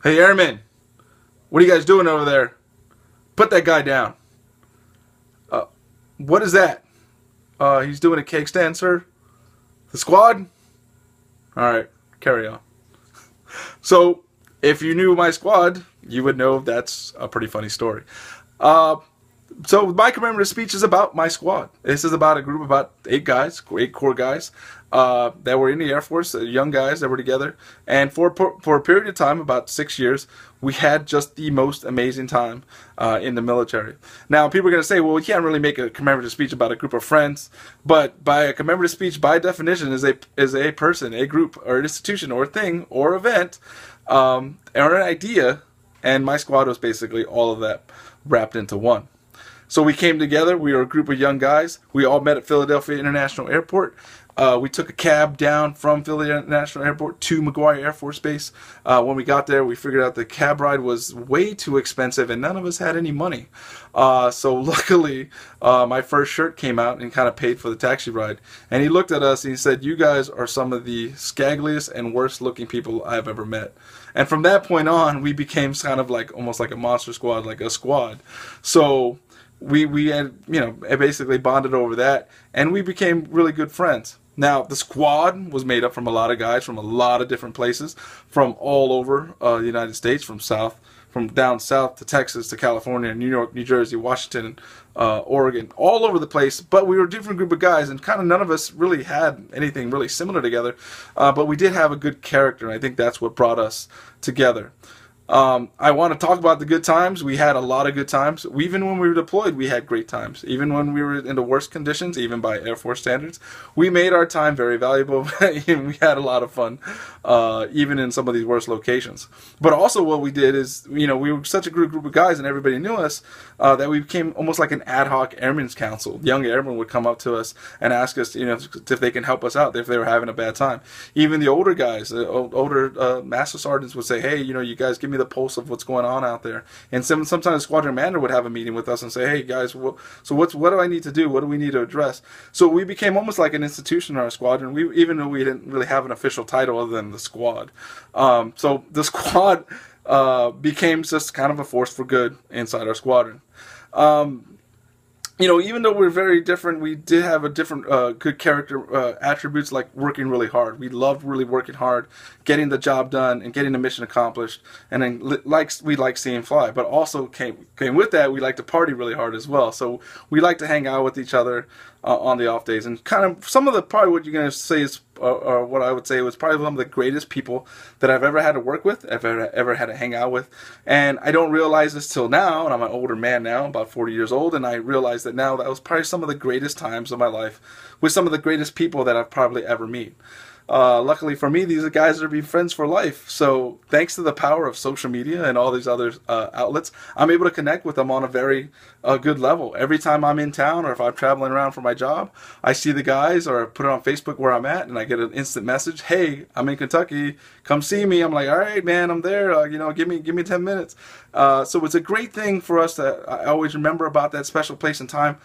Hey, airmen, what are you guys doing over there? Put that guy down. What is that? He's doing a cake stand, sir. The squad? Alright, carry on. So, if you knew my squad, you would know that's a pretty funny story. So my commemorative speech is about my squad. This is about a group of about 8 guys, 8 core guys, that were in the Air Force, young guys that were together. And for a period of time, about 6 years, we had just the most amazing time in the military. Now, people are going to say, well, you can't really make a commemorative speech about a group of friends. But by a commemorative speech, by definition, is a person, a group, or an institution, or a thing, or event, or an idea. And my squad was basically all of that wrapped into one. So we came together. We were a group of young guys. We all met at Philadelphia International Airport. We took a cab down from Philadelphia International Airport to McGuire Air Force Base. When we got there, we figured out the cab ride was way too expensive, and none of us had any money. So luckily, my first shirt came out and kind of paid for the taxi ride. And he looked at us and he said, "You guys are some of the scaggliest and worst looking people I've ever met." And from that point on, we became kind of like almost like a monster squad, like a squad. So we had, you know, basically bonded over that, and we became really good friends. Now, the squad was made up from a lot of guys from a lot of different places, from all over the United States, from down south to Texas to California, New York, New Jersey, Washington, Oregon, all over the place. But we were a different group of guys, and kind of none of us really had anything really similar together. But we did have a good character, and I think that's what brought us together. I want to talk about the good times. We had a lot of good times. Even when we were deployed, we had great times. Even when we were in the worst conditions, even by Air Force standards, we made our time very valuable. And we had a lot of fun, even in some of these worst locations. But also what we did is, you know, we were such a group of guys and everybody knew us, that we became almost like an ad hoc airmen's council. Young airmen would come up to us and ask us, you know, if they can help us out if they were having a bad time. Even the older guys, older master sergeants would say, "Hey, you know, you guys give me the pulse of what's going on out there." And sometimes the squadron commander would have a meeting with us and say, "Hey guys, what do I need to do? What do we need to address?" So we became almost like an institution in our squadron. Even though we didn't really have an official title other than the squad. So the squad became just kind of a force for good inside our squadron. You know, even though we're very different, we did have a different good character attributes, like working really hard. We loved really working hard, getting the job done, and getting the mission accomplished. And then we like seeing fly, but also came with that, we like to party really hard as well. So we like to hang out with each other on the off days. And kind of some of the, probably what you're going to say is, or what I would say was probably one of the greatest people that I've ever had to work with, ever had to hang out with. And I don't realize this till now, and I'm an older man now, about 40 years old, and I realize that now that was probably some of the greatest times of my life with some of the greatest people that I've probably ever met. Luckily for me, these are guys that are be friends for life. So thanks to the power of social media and all these other outlets, I'm able to connect with them on a very good level. Every time I'm in town or if I'm traveling around for my job, I see the guys or I put it on Facebook where I'm at, and I get an instant message, "Hey, I'm in Kentucky, come see me." I'm like, "All right, man, I'm there. You know, give me 10 minutes." So it's a great thing for us to I always remember about that special place and time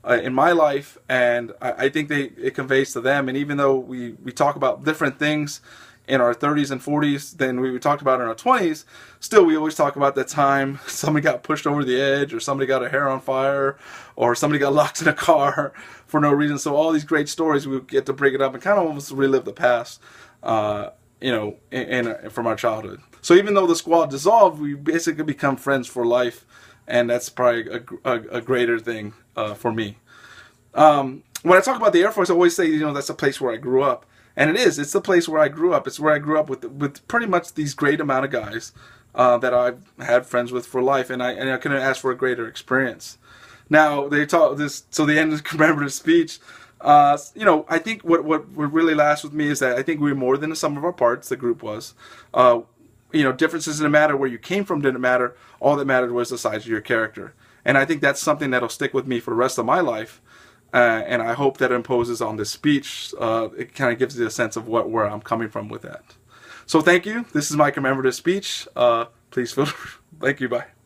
in my life, and I think it conveys to them. And even though we talk about different things in our 30s and 40s than we talked about in our 20s, still we always talk about that time somebody got pushed over the edge, or somebody got a hair on fire, or somebody got locked in a car for no reason. So all these great stories, we get to bring it up and kind of almost relive the past, you know, from our childhood. So even though the squad dissolved, we basically become friends for life. And that's probably a greater thing for me. When I talk about the Air Force, I always say, you know, that's the place where I grew up. And it is. It's the place where I grew up. It's where I grew up with pretty much these great amount of guys that I've had friends with for life. And I couldn't ask for a greater experience. Now, they talk this, so the end of the commemorative speech, you know, I think what really lasts with me is that I think we were more than the sum of our parts, the group was. You know, differences didn't matter, where you came from didn't matter. All that mattered was the size of your character. And I think that's something that'll stick with me for the rest of my life. And I hope that it imposes on this speech. It kind of gives you a sense of where I'm coming from with that. So thank you. This is my commemorative speech. Please feel free. Thank you. Bye.